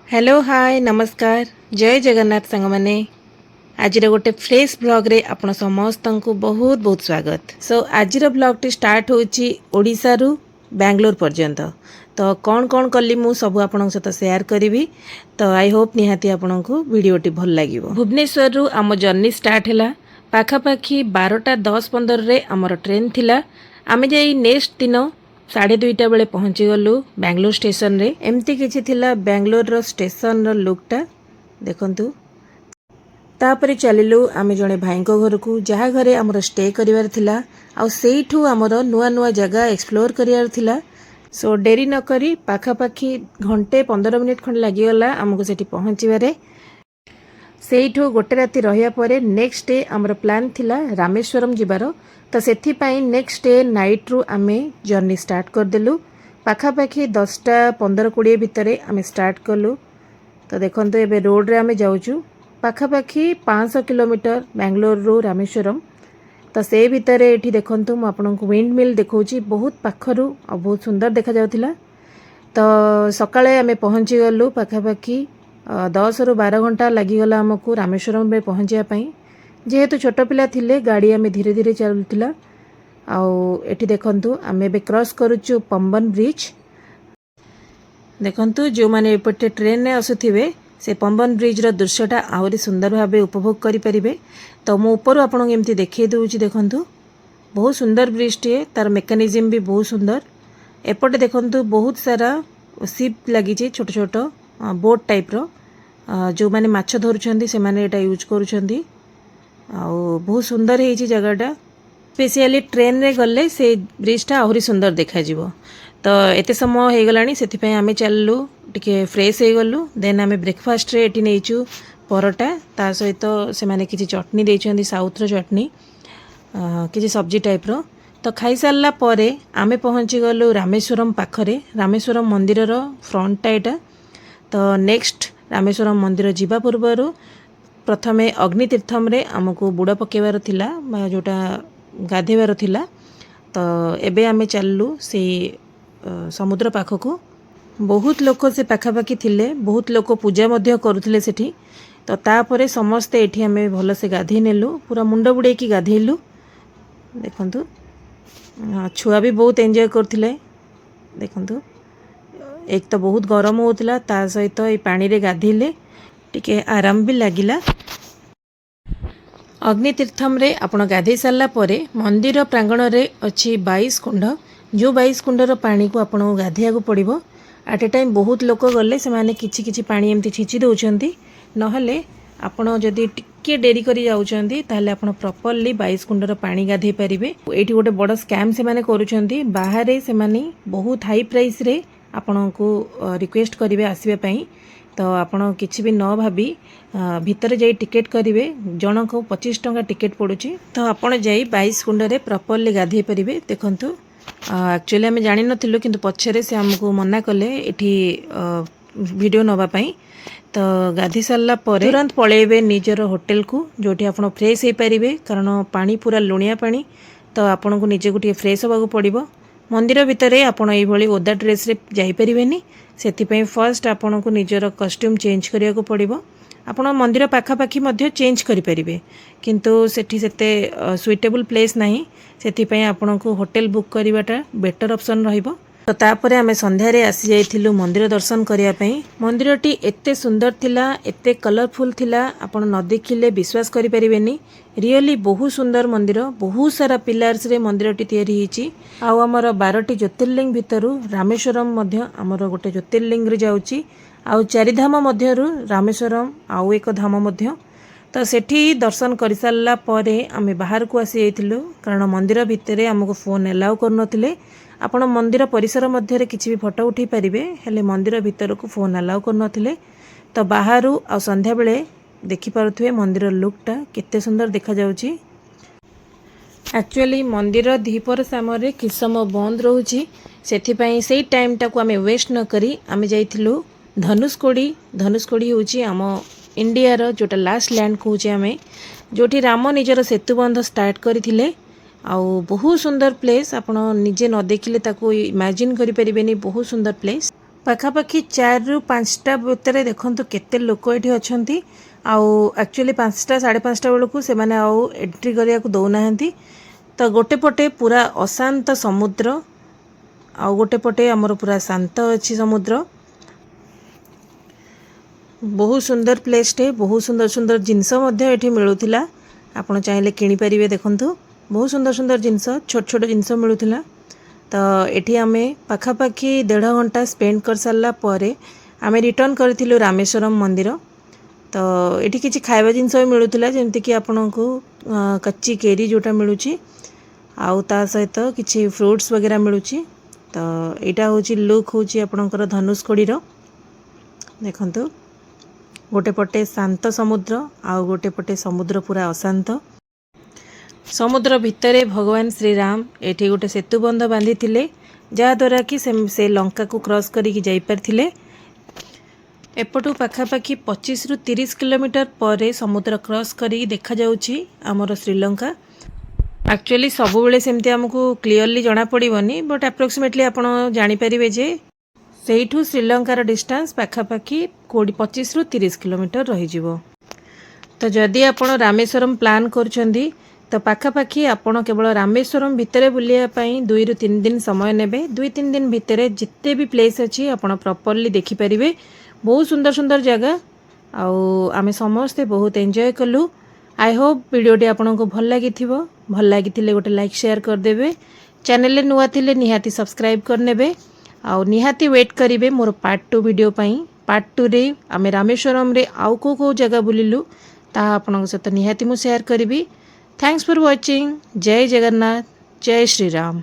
Hello hi नमस्कार जय जगन्नाथ सांग मैंने आज गोटे फ्रेश ब्लॉग रे आपण समस्त को बहुत बहुत स्वागत। सो आज ब्लॉग टी स्टार्ट होची ओडिसा रु बेंगलोर पर्यंत। तो कौन कौन कली मु सब आपण सहित शेयर करी। तो आई होप निहाती आपण को वीडियोटी भल लगे। भुवनेश्वर रु आम जर्नी स्टार्ट है पाखापाखि 12:10-15 रे आमर ट्रेन थिला। आमे जाई नेक्स्ट दिन 2:30 बेले पहुँची गलु बेंगलोर स्टेशन रे। एमती किछि थिला बेंगलोर रो स्टेशन रो लुकटा देखंतु। तापरे चलिलु आमे जणे भाई को घर को जहाँ घरे आमर स्टे करिवार थिला आ सेइठु आमर नुआ नुआ जगह एक्सप्लोर करिवार थिला। सो डेरी न करी पाखापाखि घंटे 15 मिनिट खंड लागिगला आमको सेठी पहुँचीबारे। सेइठु गोटे राति रहिया परे नेक्स्ट डे आमर प्लान थिला रामेश्वरम जिबार। तो सेथिपाई नेक्स्ट डे नाइट रु आमे जर्नी स्टार्ट करदेलु। पाखापाखि 10:15-20 भितर आमे स्टार्ट कलु। तो देखंतु एबे रोड रे आमे जाउचु पाखापाखि 500 किलोमीटर बेंगलोर रु रामेश्वरम। तो से भितर एठी देखंतु मु आपनको विंड मिल देखौची बहुत पाखरु और बहुत सुंदर देखा जाउथिला। तो सकाळे आमे पहुँची गलु पाखापाखि 10 ରୁ 12 घंटा लागिगला आमको रामेश्वरम में पहुँचा पाई। जेहेतु छोट पिला थिले गाड़ी आमे धीरे धीरे चलुथिला। आउ एठी देखंतु आमे बे क्रॉस करूचु पंबन ब्रिज। देखंतु जो माने एपटे ट्रेन ने आसुथिबे से पंबन ब्रिज रो दृश्यटा आहुरी सुंदर भाबे उपभोग करि परिबे। तो मु ऊपर आपन एमती देखै दउची देखंतु बहुत सुंदर ब्रिज टे तार मेकानिज्म भी बहुत सुंदर। एपटे देखंतु बहुत सारा शिप लगी छि छोट छोट बोट टाइप रो जो माने माछ धरुछंती से माने एटा यूज करूछंती। आउ बहुत सुंदर है जगहटा स्पेशली ट्रेन रे गले से ब्रिजटा आहुरी सुंदर देखा जिवो। तो एते समय हो गलानी सेथिपई आमे चललु टिके फ्रेश हो गलु। देन आमे ब्रेकफास्ट रे एटी नेइचु परोटा ता सहित से माने किछि चटनी देइछंती साउथ रो चटनी किछि सब्जी टाइप रो। तो खाई सारला परे आमे पहुँची गलु रामेश्वरम पाखरे। रामेश्वरम मंदिर रो फ्रंटटा एटा। तो नेक्स्ट रामेश्वरम मंदिर जीवा पूर्वरु प्रथमे अग्नितीर्थम रे आमको बुड़ पकेबार थिला जोटा गाधेबार थिला। तो एबे आमे चललु से समुद्र पाखको। बहुत लोक से पाखापाखि थिले बहुत लोक पूजा मध्य करुथिले सेठी। तो तापरे समस्ते एठी आमे भल से गाधे नेलु पूरा मुंड बुड़े की गाधेलु। देखंतु छुआ भी बहुत एंजॉय करथिले। देखंतु एक तो बहुत गरम होतिला ता सहित ए पानी रे गाधीले टिके आराम भी लागिला। अग्नितीर्थम रे आपण गाधे सारला परे मंदिर प्रांगण रे अछि 22 कुंड। जो 22 कुंडर पानी को आपण गाधेया पड़िबो। एट ए टाइम बहुत लोक गले से माने किछि किछि पानी एमती छिची दउचंती। नहले आपण जदी टिके डेरी करी जाउचंती ताले आपण प्रॉपर्ली 22 कुंडर पानी गाधे परिबे। एठी गोटे बड़ स्कैम से माने करूचंती। बाहरे से माने बहुत हाई प्राइस रे आपण को रिक्वेस्ट करिवे आसीबे पई। तो आपण किछि भी न भाबी भितर जाई टिकेट करिवे। जण को 25 टंका टिकेट पड़ुची। तो आपण जाई 22 कुंड रे प्रॉपर्ली गाधे परिबे। देखंतु एक्चुअली आमे जानि नथिलु किंतु पछरे से हमको मना कले एठी वीडियो नबा पई। तो गाधी सारला परे तुरंत पळेबे निजर होटल को जोठी आपण फ्रेश हे परिबे कारण पानी पूरा लुणिया पानी। तो आपण को निजे गुटी फ्रेश होबा को पड़िबो। मंदिर भितरे आपण एई भली ओदा ड्रेस रे जाई परिबेनी। सेथिपई फर्स्ट आपण को निजर कॉस्ट्यूम चेंज करिया को पड़िबो। आपण मंदिर पाखापाखि मध्य चेंज करि परिबे किंतु सेठी सेते सुइटेबल प्लेस नाही। सेथिपई आपण को होटल बुक करिवाटा बेटर ऑप्शन रहिबो। तो तापरे आमे संध्या रे आसी जाइथिलु मंदिर दर्शन करिया पई। मंदिरटी एते सुंदर थिला एते कलरफुल थिला आपण न देखिले विश्वास करि परिबेनी। रियली बहुत सुंदर मंदिर बहुत सारा पिलर्स रे मंदिरटी तयारी हिची। आउ हमर 12टी ज्योतिर्लिंग भितरु रामेश्वरम मध्य हमर गोटे ज्योतिर्लिंग रे जाउची। आउ 4 धाम मध्यरु रामेश्वरम आउ एक धाम मध्य। तो सेठी दर्शन कर सारला परे आमे बाहर को आसी जाइथिलु कारण मंदिर भितरे हमको फोन अलाउ करनथिले। आपण मंदिर परिसर मध्य रे किछि भी फोटो उठै परिबे हेले मंदिर भितर को फोन अलाउ करनथिले। तो बाहरु आ संध्या बेले देखि पारुथुवे मंदिर लुकटा केते सुंदर देखा जाउची। एक्चुअली मंदिर दीपर समय किछ समय बंद रहउची सेथिपई सेई टाइमटा को आमे वेस्ट न करी आमे जाइथिलु धनुषकोडी। धनुषकोडी होची आम इंडिया रो जोटा लास्ट लैंड कहूचे आमे जोठी राम निजर सेतुबंध स्टार्ट करथिले। आउ बहुत सुंदर प्लेस आपण निजे न देखिले ताको इमेजिन करि परिबेनी बहुत सुंदर प्लेस। पाखापाखि 4 ରୁ 5टा भितर देखंतु केते लोक एठी अछंती आउ एक्चुअली 5टा 5:30 बेलू से माने आउ एंट्री करिया को दौ नाहंती। तो गोटे पटे पूरा अशांत समुद्र आउ गोटे पटे हमर पूरा शांत अछि समुद्र। बहुत सुंदर प्लेस टे, बहुत सुंदर सुंदर जिनस मध्य एठी मिलुथिला। आपण चाहिले किनि परिबे देखंतु बहुत सुंदर सुंदर जिनस छोट छोट जिनस मिलुथिला। तो एठी आमे पाखापाखि 1.5 घंटा स्पेंड कर सारला परे आमे रिटर्न करथिलु रामेश्वरम मंदिर। तो एठी किछि खाइबा जिनस मिलुथिला जेमति कि आपनको कच्ची केरी जोटा मिलुची आउ ता सहित किछि फ्रूट्स वगैरह मिलुची। तो एटा होची लुक होची आपनकर धनुषकोडी रो देखंतु गोटे पटे शांत समुद्र आउ गोटे पटे समुद्र पूरा अशांत। समुद्र भितरे भगवान श्री राम एठी गोटे सेतु बंध बांधी थिले जहा द्वारा कि से लंका को क्रॉस करिक जाई परथिले। एपटू पाखापाखि 25 ରୁ 30 किलोमीटर परे समुद्र क्रॉस करी देखा जाउची हमर श्रीलंका। एक्चुअली सब बेले सेमती हमको क्लियरली जाना पड़िबनी बट अप्रोक्सीमेटली आपण जानि परिबे जे सेठू श्रीलंकार डिस्टेंस पाखापाखि 25 ରୁ 30 किलोमीटर रही जिवो। तो जदि आपण रामेश्वरम प्लान करछंदी तो पाखापाखि आपण केवल रामेश्वरम भितरे बुलिया पई 2 ରୁ 3 दिन समय नेबे। 2-3 दिन भितरे जिते भी प्लेस अछि आपण प्रॉपर्ली देखि परिबे। बहुत सुंदर सुंदर जगह आउ आमे समस्ते बहुत एंजॉय कलु। आई होप वीडियोटी आपनको भल लागिथिबो। भल लागिथिले गोटे लाइक शेयर कर देबे। चैनल नुआ थिले निहाती सब्सक्राइब कर नेबे आउ निहाती वेट करिवे मोर पार्ट 2 वीडियो पई। पार्ट 2 रे आमे रामेश्वरम रे आउ को जगह बुलिलु ता आपनको सहित निहाती मु शेयर करिवि। Thanks for watching. जय जगन्नाथ, जय श्री राम।